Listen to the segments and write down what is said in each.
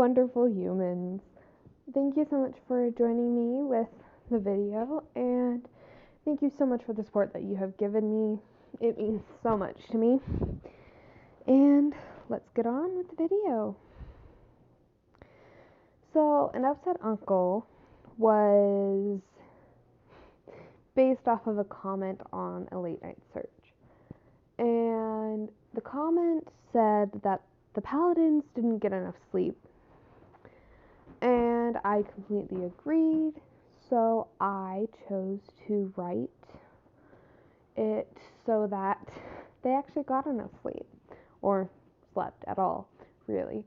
wonderful humans. Thank you so much for joining me with the video, and thank you so much for the support that you have given me. It means so much to me. And let's get on with the video. So, an upset uncle was based off of a comment on a late night search. And the comment said that the Paladins didn't get enough sleep. And I completely agreed, so I chose to write it so that they actually got enough sleep, or slept at all, really.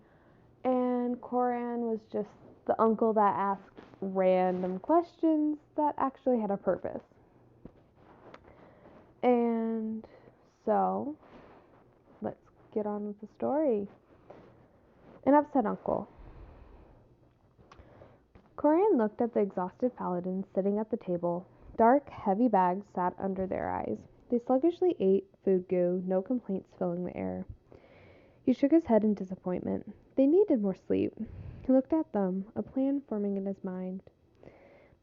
And Coran was just the uncle that asked random questions that actually had a purpose. And so, let's get on with the story. An upset uncle. Coran looked at the exhausted paladins sitting at the table. Dark, heavy bags sat under their eyes. They sluggishly ate food goo, no complaints filling the air. He shook his head in disappointment. They needed more sleep. He looked at them, a plan forming in his mind.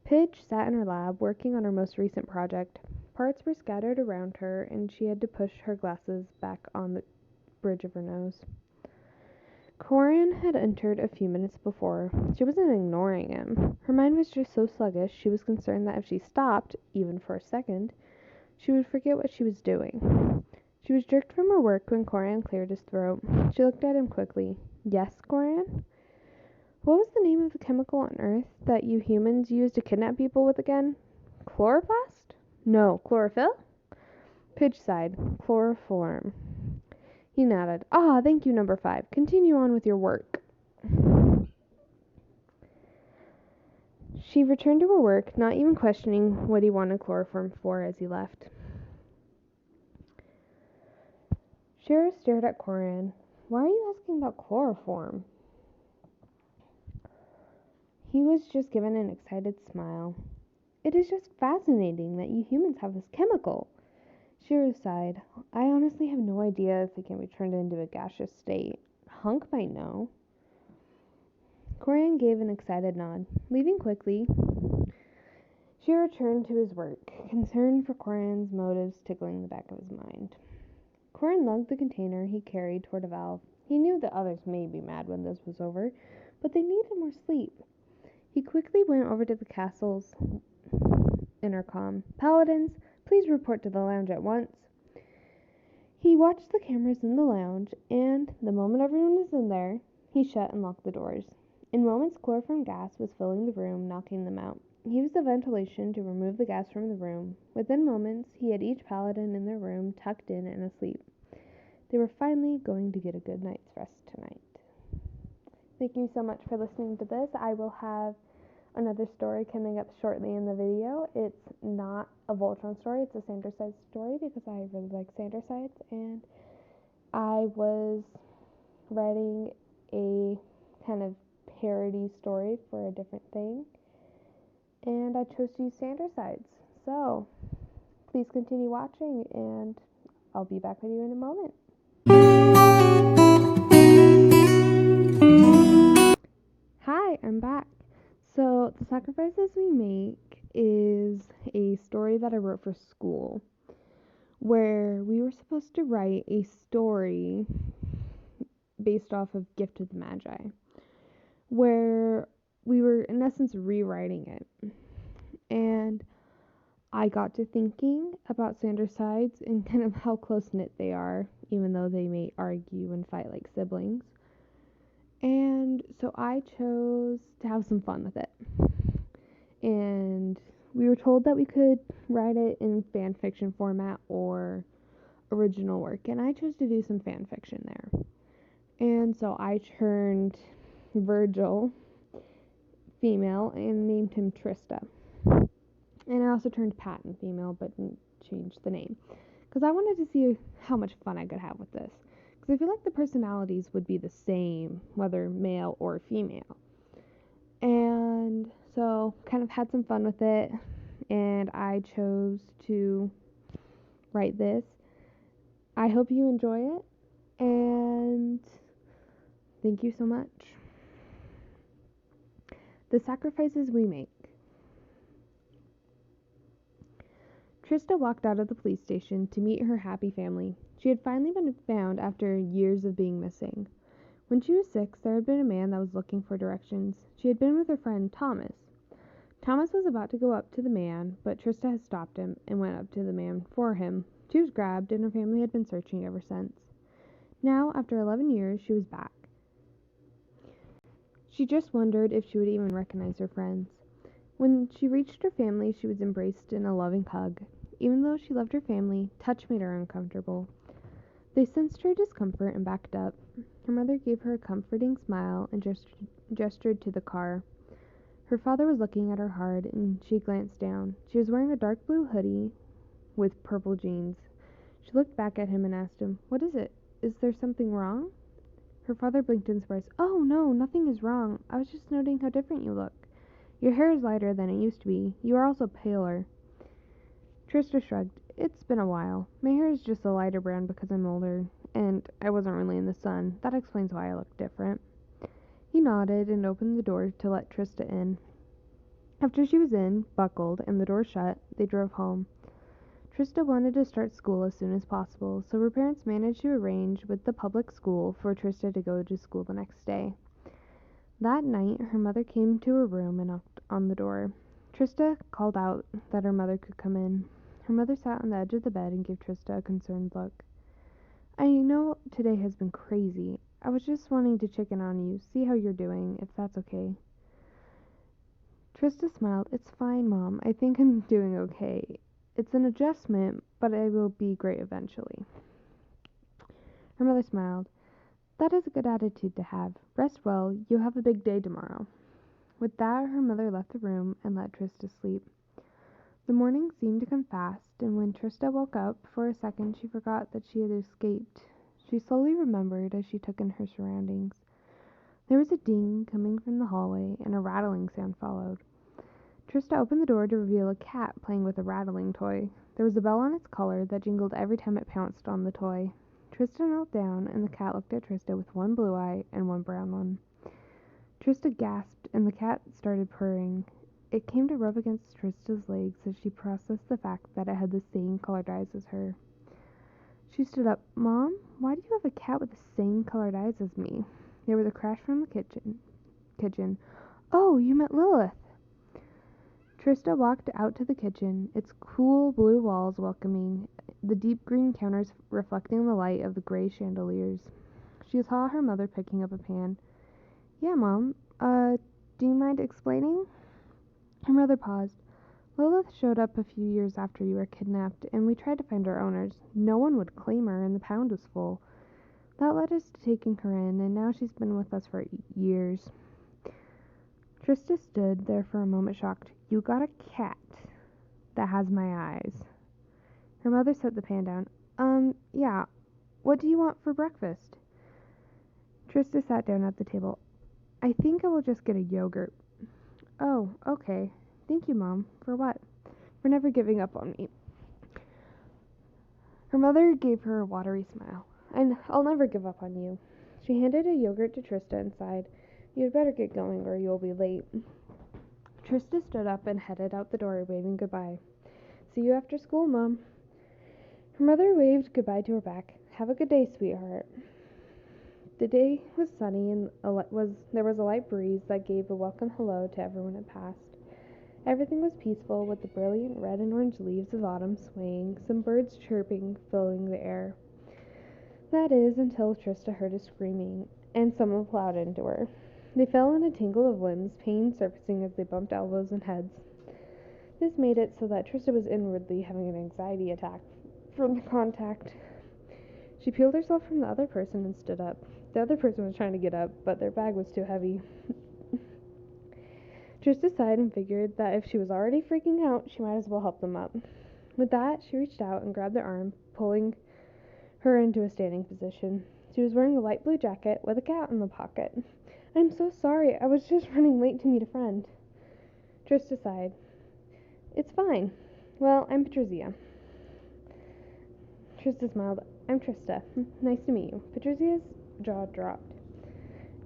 Pidge sat in her lab, working on her most recent project. Parts were scattered around her, and she had to push her glasses back on the bridge of her nose. Coran had entered a few minutes before. She wasn't ignoring him. Her mind was just so sluggish, she was concerned that if she stopped, even for a second, she would forget what she was doing. She was jerked from her work when Coran cleared his throat. She looked at him quickly. Yes, Coran? What was the name of the chemical on Earth that you humans use to kidnap people with again? Chloroplast? No, chlorophyll? Pidge sighed. Chloroform. He nodded. Ah, thank you, number 5. Continue on with your work. She returned to her work, not even questioning what he wanted chloroform for as he left. Shira stared at Coran. Why are you asking about chloroform? He was just given an excited smile. It is just fascinating that you humans have this chemical. Shira sighed. I honestly have no idea if it can be turned into a gaseous state. Hunk might know. Coran gave an excited nod. Leaving quickly, she returned to his work, concern for Coran's motives tickling the back of his mind. Coran lugged the container he carried toward a valve. He knew the others may be mad when this was over, but they needed more sleep. He quickly went over to the castle's intercom. Paladins, please report to the lounge at once. He watched the cameras in the lounge, and the moment everyone was in there, he shut and locked the doors. In moments, chloroform gas was filling the room, knocking them out. He used the ventilation to remove the gas from the room. Within moments, he had each paladin in their room, tucked in and asleep. They were finally going to get a good night's rest tonight. Thank you so much for listening to this. I will have another story coming up shortly in the video. It's not a Voltron story, it's a Sandersides story because I really like Sandersides, and I was writing a kind of parody story for a different thing, and I chose to use Sandersides. So please continue watching, and I'll be back with you in a moment. Hi, I'm back. So, The Sacrifices We Make is a story that I wrote for school, where we were supposed to write a story based off of Gift of the Magi, where we were, in essence, rewriting it. And I got to thinking about Sandersides and kind of how close-knit they are, even though they may argue and fight like siblings. And so I chose to have some fun with it. And we were told that we could write it in fan fiction format or original work, and I chose to do some fan fiction there. And so I turned Virgil female and named him Trista. And I also turned Patton female, but didn't change the name, because I wanted to see how much fun I could have with this. Because I feel like the personalities would be the same, whether male or female. And so kind of had some fun with it, and I chose to write this. I hope you enjoy it, and thank you so much. The sacrifices we make. Trista walked out of the police station to meet her happy family. She had finally been found after years of being missing. When she was 6, there had been a man that was looking for directions. She had been with her friend Thomas. Thomas was about to go up to the man, but Trista had stopped him and went up to the man for him. She was grabbed, and her family had been searching ever since. Now, after 11 years, she was back. She just wondered if she would even recognize her friends. When she reached her family, she was embraced in a loving hug. Even though she loved her family, touch made her uncomfortable. They sensed her discomfort and backed up. Her mother gave her a comforting smile and gestured to the car. Her father was looking at her hard, and she glanced down. She was wearing a dark blue hoodie with purple jeans. She looked back at him and asked him, "What is it? Is there something wrong?" Her father blinked in surprise. "Oh, no, nothing is wrong. I was just noting how different you look. Your hair is lighter than it used to be. You are also paler." Trista shrugged. "It's been a while. My hair is just a lighter brown because I'm older, and I wasn't really in the sun. That explains why I look different." He nodded and opened the door to let Trista in. After she was in, buckled, and the door shut, they drove home. Trista wanted to start school as soon as possible, so her parents managed to arrange with the public school for Trista to go to school the next day. That night, her mother came to her room and knocked on the door. Trista called out that her mother could come in. Her mother sat on the edge of the bed and gave Trista a concerned look. "I know today has been crazy. I was just wanting to check in on you, see how you're doing, if that's okay." Trista smiled. "It's fine, Mom. I think I'm doing okay. It's an adjustment, but I will be great eventually." Her mother smiled. "That is a good attitude to have. Rest well. You'll have a big day tomorrow." With that, her mother left the room and let Trista sleep. The morning seemed to come fast, and when Trista woke up, for a second she forgot that she had escaped. She slowly remembered as she took in her surroundings. There was a ding coming from the hallway, and a rattling sound followed. Trista opened the door to reveal a cat playing with a rattling toy. There was a bell on its collar that jingled every time it pounced on the toy. Trista knelt down, and the cat looked at Trista with one blue eye and one brown one. Trista gasped, and the cat started purring. It came to rub against Trista's legs as she processed the fact that it had the same colored eyes as her. She stood up. "Mom, why do you have a cat with the same colored eyes as me?" There was a crash from the kitchen. "Oh, you meant Lilith." Trista walked out to the kitchen, its cool blue walls welcoming, the deep green counters reflecting the light of the gray chandeliers. She saw her mother picking up a pan. "Yeah, Mom. Do you mind explaining?" Her mother paused. "Lilith showed up a few years after you were kidnapped, and we tried to find her owners. No one would claim her, and the pound was full. That led us to taking her in, and now she's been with us for years." Trista stood there for a moment shocked. "You got a cat that has my eyes." Her mother set the pan down. Yeah. What do you want for breakfast?" Trista sat down at the table. "I think I will just get a yogurt." "Oh, okay. Thank you, Mom. For what?" "For never giving up on me." Her mother gave her a watery smile. "And I'll never give up on you." She handed a yogurt to Trista and sighed. "You had better get going or you'll be late." Trista stood up and headed out the door, waving goodbye. "See you after school, Mom." Her mother waved goodbye to her back. "Have a good day, sweetheart." The day was sunny, and there was a light breeze that gave a welcome hello to everyone it passed. Everything was peaceful, with the brilliant red and orange leaves of autumn swaying, some birds chirping, filling the air. That is, until Trista heard a screaming, and someone plowed into her. They fell in a tangle of limbs, pain surfacing as they bumped elbows and heads. This made it so that Trista was inwardly having an anxiety attack from the contact. She peeled herself from the other person and stood up. The other person was trying to get up, but their bag was too heavy. Trista sighed and figured that if she was already freaking out, she might as well help them up. With that, she reached out and grabbed their arm, pulling her into a standing position. She was wearing a light blue jacket with a cat in the pocket. "I'm so sorry. I was just running late to meet a friend." Trista sighed. "It's fine. Well, I'm Patrizia." Trista smiled. "I'm Trista. Nice to meet you." Patrizia's jaw dropped.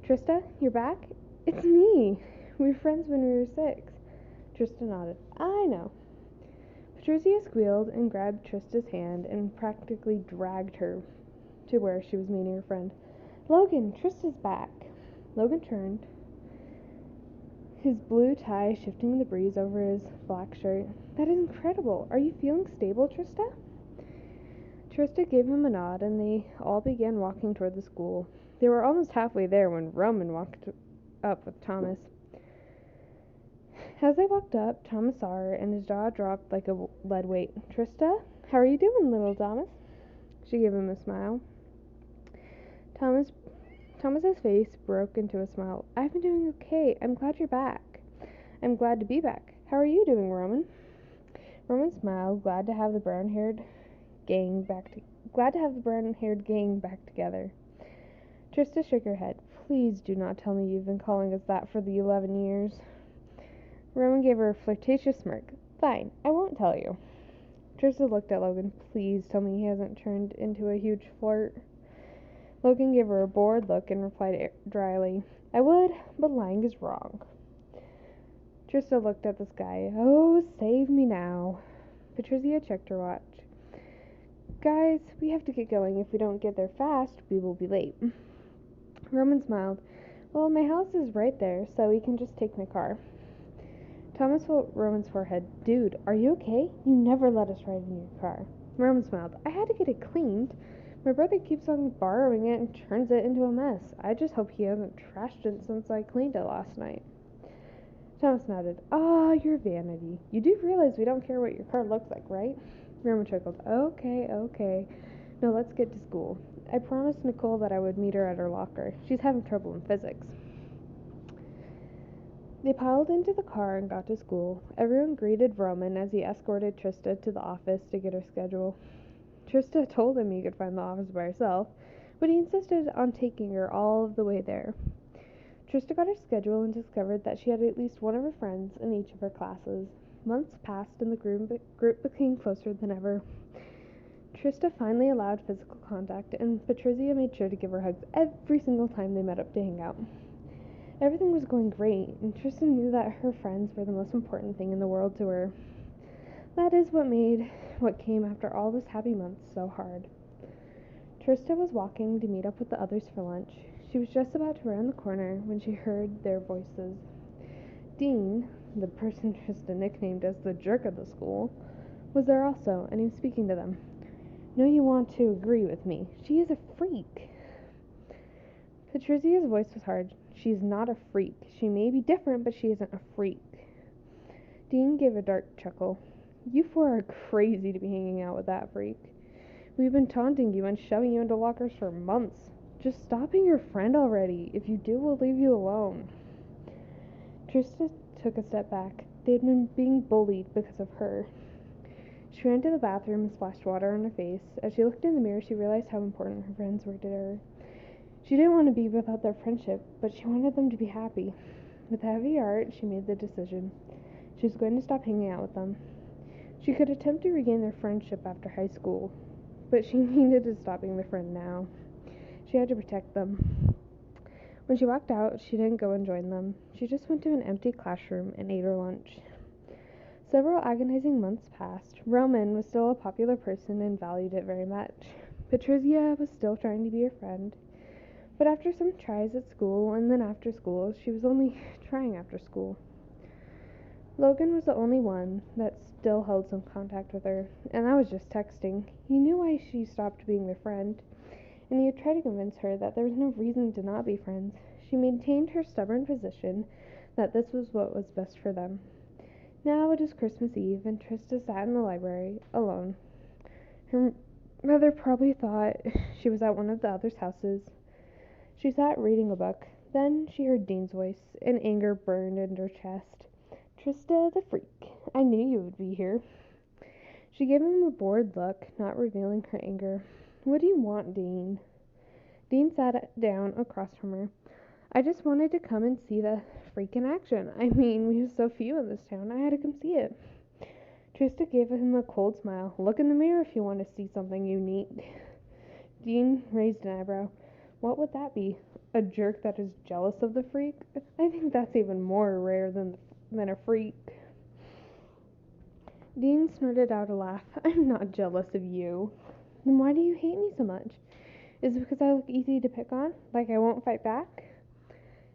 "Trista, you're back?" "It's me. We were friends when we were 6. Trista nodded. I know. Patricia squealed and grabbed Trista's hand and practically dragged her to where she was meeting her friend. Logan, Trista's back. Logan turned, his blue tie shifting in the breeze over his black shirt. That is incredible. Are you feeling stable, Trista? Trista gave him a nod, and they all began walking toward the school. They were almost halfway there when Roman walked up with Thomas. As they walked up, Thomas saw her, and his jaw dropped like a lead weight. Trista, how are you doing, little Thomas? She gave him a smile. Thomas's face broke into a smile. I've been doing okay. I'm glad you're back. I'm glad to be back. How are you doing, Roman? Roman smiled, glad to have the brown-haired gang back together. Trista shook her head. Please do not tell me you've been calling us that for the 11 years. Roman gave her a flirtatious smirk. Fine, I won't tell you. Trista looked at Logan. Please tell me he hasn't turned into a huge flirt. Logan gave her a bored look and replied dryly, I would, but lying is wrong. Trista looked at the sky. Oh, save me now. Patricia checked her watch. Guys, we have to get going. If we don't get there fast, we will be late. Roman smiled. Well, my house is right there, so we can just take my car. Thomas felt Roman's forehead. Dude, are you okay? You never let us ride in your car. Roman smiled. I had to get it cleaned. My brother keeps on borrowing it and turns it into a mess. I just hope he hasn't trashed it since I cleaned it last night. Thomas nodded. Your vanity. You do realize we don't care what your car looks like, right? Roman chuckled. Okay. Now let's get to school. I promised Nicole that I would meet her at her locker. She's having trouble in physics. They piled into the car and got to school. Everyone greeted Roman as he escorted Trista to the office to get her schedule. Trista told him he could find the office by herself, but he insisted on taking her all of the way there. Trista got her schedule and discovered that she had at least one of her friends in each of her classes. Months passed and the group became closer than ever. Trista finally allowed physical contact, and Patricia made sure to give her hugs every single time they met up to hang out. Everything was going great, and Trista knew that her friends were the most important thing in the world to her. That is what made what came after all those happy months so hard. Trista was walking to meet up with the others for lunch. She was just about to round the corner when she heard their voices. Dean, the person Trista nicknamed as the jerk of the school, was there also, and he was speaking to them. Know you want to agree with me. She is a freak. Patricia's voice was hard. She's not a freak. She may be different, but she isn't a freak. Dean gave a dark chuckle. You four are crazy to be hanging out with that freak. We've been taunting you and shoving you into lockers for months. Just stop being your friend already. If you do, we'll leave you alone. Trista took a step back. They had been being bullied because of her. She ran to the bathroom and splashed water on her face. As she looked in the mirror, she realized how important her friends were to her. She didn't want to be without their friendship, but she wanted them to be happy. With a heavy heart, she made the decision. She was going to stop hanging out with them. She could attempt to regain their friendship after high school, but she needed to stop being their friend now. She had to protect them. When she walked out, she didn't go and join them. She just went to an empty classroom and ate her lunch. Several agonizing months passed. Roman was still a popular person and valued it very much. Patricia was still trying to be her friend. But after some tries at school and then after school, she was only trying after school. Logan was the only one that still held some contact with her, and that was just texting. He knew why she stopped being their friend, and he had tried to convince her that there was no reason to not be friends. She maintained her stubborn position that this was what was best for them. Now it is Christmas Eve, and Trista sat in the library, alone. Her mother probably thought she was at one of the others' houses. She sat reading a book. Then she heard Dean's voice, and anger burned in her chest. Trista the freak, I knew you would be here. She gave him a bored look, not revealing her anger. What do you want, Dean? Dean sat down across from her. I just wanted to come and see the freak in action. I mean, we have so few in this town. I had to come see it. Trista gave him a cold smile. Look in the mirror if you want to see something unique. Dean raised an eyebrow. What would that be? A jerk that is jealous of the freak? I think that's even more rare than a freak. Dean snorted out a laugh. I'm not jealous of you. Then why do you hate me so much? Is it because I look easy to pick on? Like I won't fight back?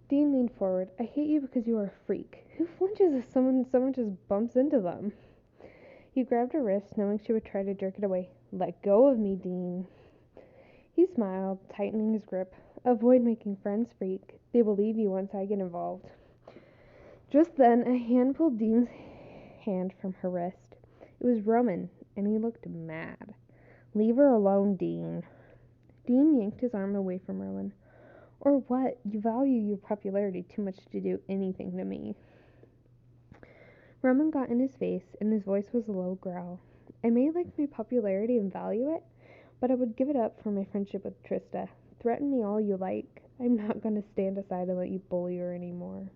Dean leaned forward. I hate you because you are a freak. Who flinches if someone just bumps into them? He grabbed her wrist, knowing she would try to jerk it away. Let go of me, Dean. He smiled, tightening his grip. Avoid making friends, freak. They will leave you once I get involved. Just then, a hand pulled Dean's hand from her wrist. It was Roman, and he looked mad. Leave her alone, Dean. Dean yanked his arm away from Roman. Or what? You value your popularity too much to do anything to me. Roman got in his face, and his voice was a low growl. I may like my popularity and value it, but I would give it up for my friendship with Trista. Threaten me all you like. I'm not going to stand aside and let you bully her anymore.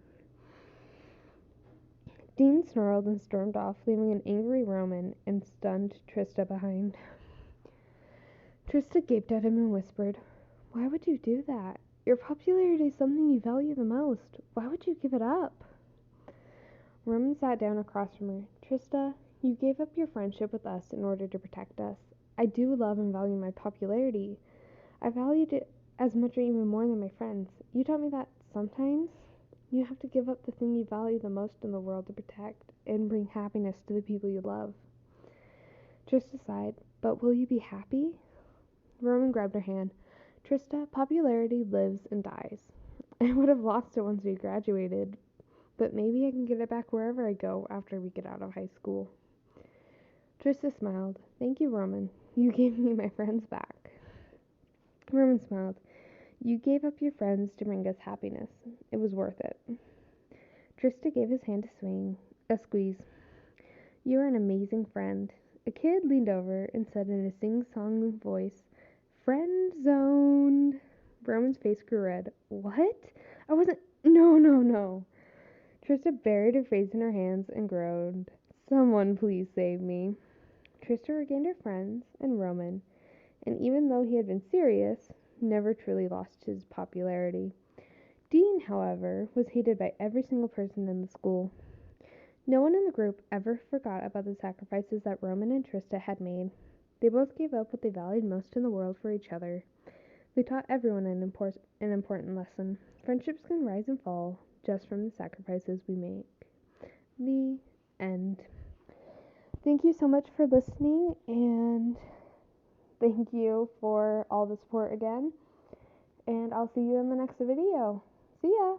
Dean snarled and stormed off, leaving an angry Roman and stunned Trista behind. Trista gaped at him and whispered, Why would you do that? Your popularity is something you value the most. Why would you give it up? Roman sat down across from her. Trista, you gave up your friendship with us in order to protect us. I do love and value my popularity. I valued it as much or even more than my friends. You taught me that sometimes you have to give up the thing you value the most in the world to protect and bring happiness to the people you love. Trista sighed, but will you be happy? Roman grabbed her hand. Trista, popularity lives and dies. I would have lost it once we graduated, but maybe I can get it back wherever I go after we get out of high school. Trista smiled. Thank you, Roman. You gave me my friends back. Roman smiled. You gave up your friends to bring us happiness. It was worth it. Trista gave his hand a squeeze. You're an amazing friend. A kid leaned over and said in a sing-song voice, Friend zoned. Roman's face grew red. What? I wasn't. No. Trista buried her face in her hands and groaned. Someone please save me. Trista regained her friends and Roman, and even though he had been serious, never truly lost his popularity. Dean, however, was hated by every single person in the school. No one in the group ever forgot about the sacrifices that Roman and Trista had made. They both gave up what they valued most in the world for each other. They taught everyone an important lesson. Friendships can rise and fall just from the sacrifices we make. The end. Thank you so much for listening, and thank you for all the support again. And I'll see you in the next video. See ya!